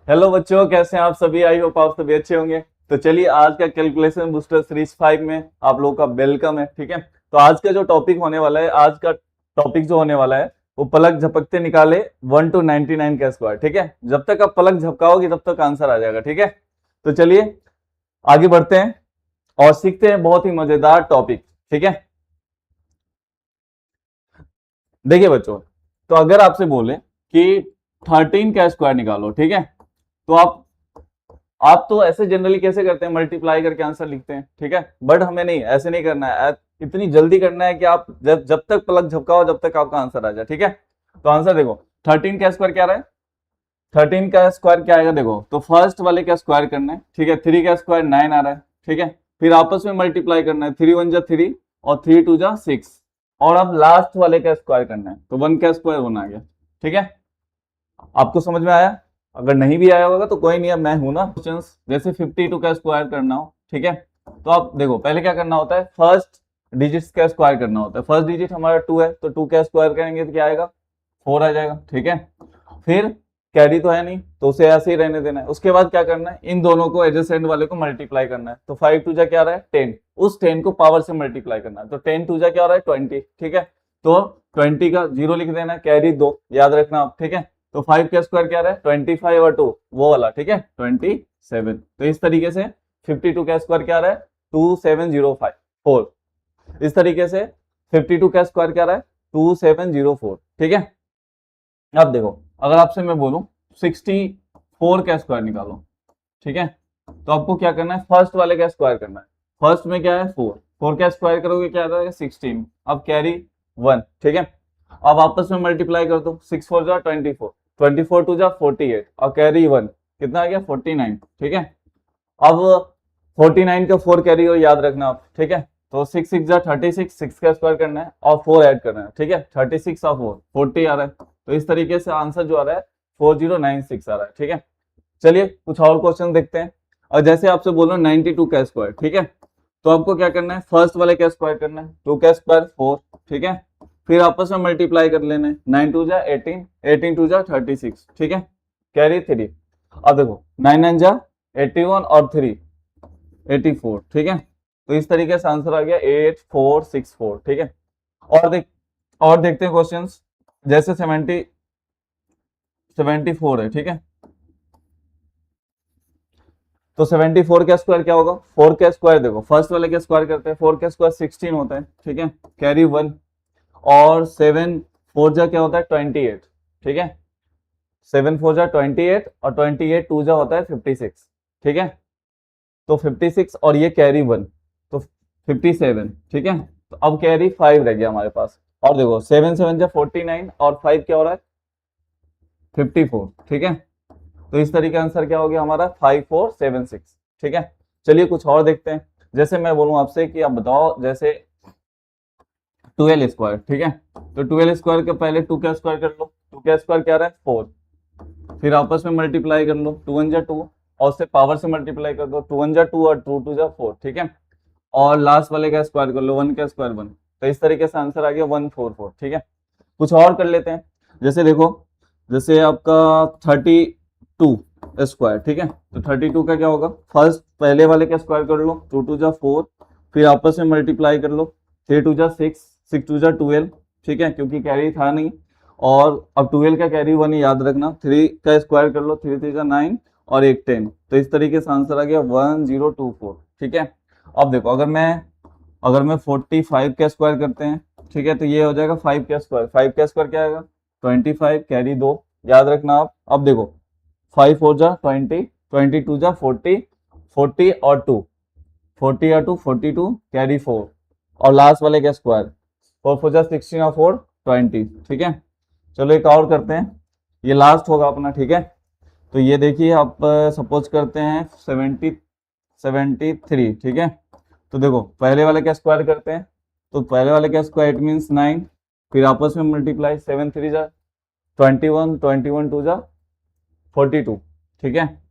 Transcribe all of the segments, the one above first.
Hello बच्चों, कैसे हैं आप सभी। आई होप आप सभी अच्छे होंगे। तो चलिए, आज का कैलकुलेशन बूस्टर सीरीज 5 में आप लोगों का वेलकम है। ठीक है, तो आज का जो टॉपिक होने वाला है, आज का टॉपिक जो होने वाला है वो पलक झपकते निकाले 1 to 99 का स्क्वायर। ठीक है, जब तक आप पलक झपकाओगे तब तक आंसर आ जाएगा। ठीक है, तो चलिए आगे बढ़ते हैं और सीखते हैं बहुत ही मजेदार टॉपिक। ठीक है, देखिए बच्चों, तो अगर आपसे बोले कि 13 का स्क्वायर निकालो, ठीक है, तो आप तो ऐसे जनरली कैसे करते हैं, मल्टीप्लाई करके आंसर लिखते हैं। ठीक है, बट हमें नहीं, ऐसे नहीं करना है। इतनी जल्दी करना है कि आप जब तक पलक झपकाओ जब तक आपका आंसर आ जाए। ठीक है, तो आंसर देखो, 13 का स्क्वायर क्या रहा है। 13 का स्क्वायर क्या आएगा, देखो तो फर्स्ट वाले का स्क्वायर करना है। ठीक है, 3 का स्क्वायर 9 आ रहा है। ठीक है, फिर आपस में मल्टीप्लाई करना है, 3 1 जा 3 और 3 2 जा 6, और अब लास्ट वाले का स्क्वायर करना है, तो 1 का स्क्वायर 1 आ गया। ठीक है, आपको समझ में आया। अगर नहीं भी आया होगा तो कोई नहीं, अब मैं हूं ना। क्वेश्चन जैसे 52 का स्क्वायर करना हो, ठीक है, तो आप देखो पहले क्या करना होता है, फर्स्ट डिजिट का स्क्वायर करना होता है। फर्स्ट डिजिट हमारा 2 है, तो 2 का स्क्वायर करेंगे तो क्या आएगा, 4 आ जाएगा। ठीक है, फिर कैरी तो है नहीं तो उसे ऐसे ही रहने देना है। उसके बाद क्या करना है, इन दोनों को एडजेसेंट वाले को मल्टीप्लाई करना है। तो 5 2 जा क्या आ रहा है 10, उस 10 को पावर से मल्टीप्लाई करना है। तो 10 2 जा क्या आ रहा है 20। ठीक है, तो 20 का 0 लिख देना है, कैरी 2 याद रखना आप। ठीक है, तो 5 का स्क्वायर क्या रहा है 25 और 2 वो वाला। ठीक है, 27। तो इस तरीके से 52 का स्क्वायर क्या रहा है 27054। इस तरीके से 52 का स्क्वायर क्या रहा है 2704। ठीक है, अब देखो अगर आपसे मैं बोलूं 64 का स्क्वायर निकालो, ठीक है, तो आपको क्या करना है, फर्स्ट वाले का स्क्वायर करना है। फर्स्ट में क्या है 4, 4 का स्क्वायर करोगे क्या रहेगा 16, अब कैरी 1। ठीक है, अब आपस में मल्टीप्लाई कर दो, 6 4 जा 24, 24 2 जा 48 और कैरी 1 कितना आ गया 49। ठीक है, अब 49 का 4 कैरी और याद रखना आप। ठीक है, तो 6 6 जा 36, 6 का स्क्वायर करना है और 4 ऐड करना है। ठीक है, 36 और 4 40 आ रहा है। तो इस तरीके से आंसर जो आ रहा है 4096 आ रहा है। ठीक है, चलिए कुछ और क्वेश्चन देखते हैं। और जैसे आपसे बोलो 92 का स्क्वायर, ठीक है, तो आपको क्या करना है, फर्स्ट वाले का स्क्वायर करना है, 2 का स्क्वायर 4। ठीक है, फिर आपस में मल्टीप्लाई कर लेना है, 9 2 जा 18, 18 2 जा 36। ठीक है, कैरी 3। अब देखो 9 9 जा 81 और 3 84। ठीक है, तो इस तरीके से आंसर आ गया 8464। ठीक है, और देखते हैं क्वेश्चंस। जैसे 74 है, ठीक है, तो 74 का स्क्वायर क्या होगा, 4 का स्क्वायर देखो फर्स्ट वाले का स्क्वायर करते हैं, 4 का स्क्वायर 16 होता है। ठीक है, कैरी 1 और 7 4 जा क्या होता है 28। ठीक है, 7 4 जा 28 और 28 2 जा होता है 56। ठीक है, तो 56 और ये कैरी 1 तो 57। ठीक है, तो अब कैरी 5 रह गया हमारे पास। और देखो 7 7 जा 49 और 5 क्या हो रहा है 54। ठीक है, तो इस तरीके आंसर क्या हो गया हमारा 5476। ठीक है, चलिए कुछ और देखते हैं। जैसे मैं बोलूं आपसे कि आप बताओ, जैसे 12 स्क्वायर, ठीक है, तो 12 स्क्वायर के पहले 2 का स्क्वायर कर लो, 2 का स्क्वायर क्या रहा है 4, फिर आपस में मल्टीप्लाई कर लो, 2 1 जा 2 और उससे पावर से मल्टीप्लाई कर दो, 2 1 जा 2 और 2 2 जा 4। ठीक है, और लास्ट वाले का स्क्वायर कर लो, 1 का स्क्वायर 1। तो इस तरीके से आंसर आ गया 144। ठीक है, कुछ और कर लेते हैं। जैसे देखो, जैसे आपका 32 स्क्वायर, ठीक है, तो 32 का क्या होगा, फर्स्ट पहले वाले का स्क्वायर कर लो, 2 2 जा 4, फिर आपस में मल्टीप्लाई कर लो, 3 2 जा 6, 6 2 जा 12। ठीक है, क्योंकि कैरी था नहीं, और अब 12 का कैरी 1 याद रखना, 3 का स्क्वायर कर लो, 3 3 जा 9 और एक 10। तो इस तरीके से आंसर आ गया 1024। ठीक है, अब देखो अगर मैं 45 का स्क्वायर करते हैं, ठीक है, तो ये हो जाएगा 5 का स्क्वायर, 5 का स्क्वायर क्या आएगा 25 कैरी 2 याद रखना आप। अब देखो 5 4 जा 20, 22 जा 40, 40 और 2, 40 और 2 42 कैरी 4 और लास्ट वाले का स्क्वायर 4 4 जा 16 और 4 20। ठीक है, चलो एक और करते हैं, ये लास्ट होगा अपना। ठीक है, तो ये देखिए आप सपोज करते हैं 73। ठीक है, तो देखो पहले वाले का स्क्वायर करते हैं, तो पहले वाले का स्क्वायर इट मीन्स 9, फिर आपस में मल्टीप्लाई 7 3 जा 21, 21 2 जा 42। ठीक है,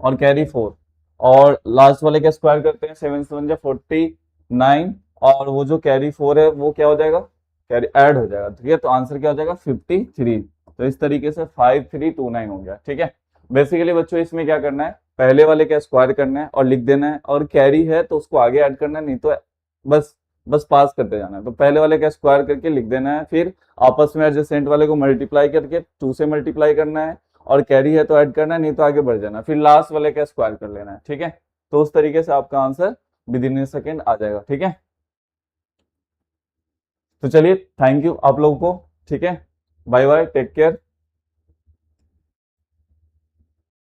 और कैरी 4 और लास्ट वाले का स्क्वायर करते हैं, 7 7 जा 49 और वो जो कैरी 4 है वो क्या हो जाएगा, कैरी ऐड हो जाएगा। ठीक है, तो आंसर क्या हो जाएगा 53। तो इस तरीके से 5329 हो गया। ठीक है, बेसिकली बच्चों इसमें क्या करना है, पहले वाले का स्क्वायर करना है और लिख देना है, और कैरी है तो उसको आगे ऐड करना है, नहीं तो बस बस पास करते जाना है। तो पहले वाले का स्क्वायर करके लिख देना है, फिर आपस में एडजेसेंट वाले को मल्टीप्लाई करके 2 से मल्टीप्लाई करना है, और कैरी है तो ऐड करना है, नहीं तो आगे बढ़ जाना, फिर लास्ट वाले का स्क्वायर कर लेना है। ठीक है, तो उस तरीके से आपका answer within a second आ जाएगा। ठीक है, तो चलिए थैंक यू आप लोगों को। ठीक है, बाय बाय, टेक केयर।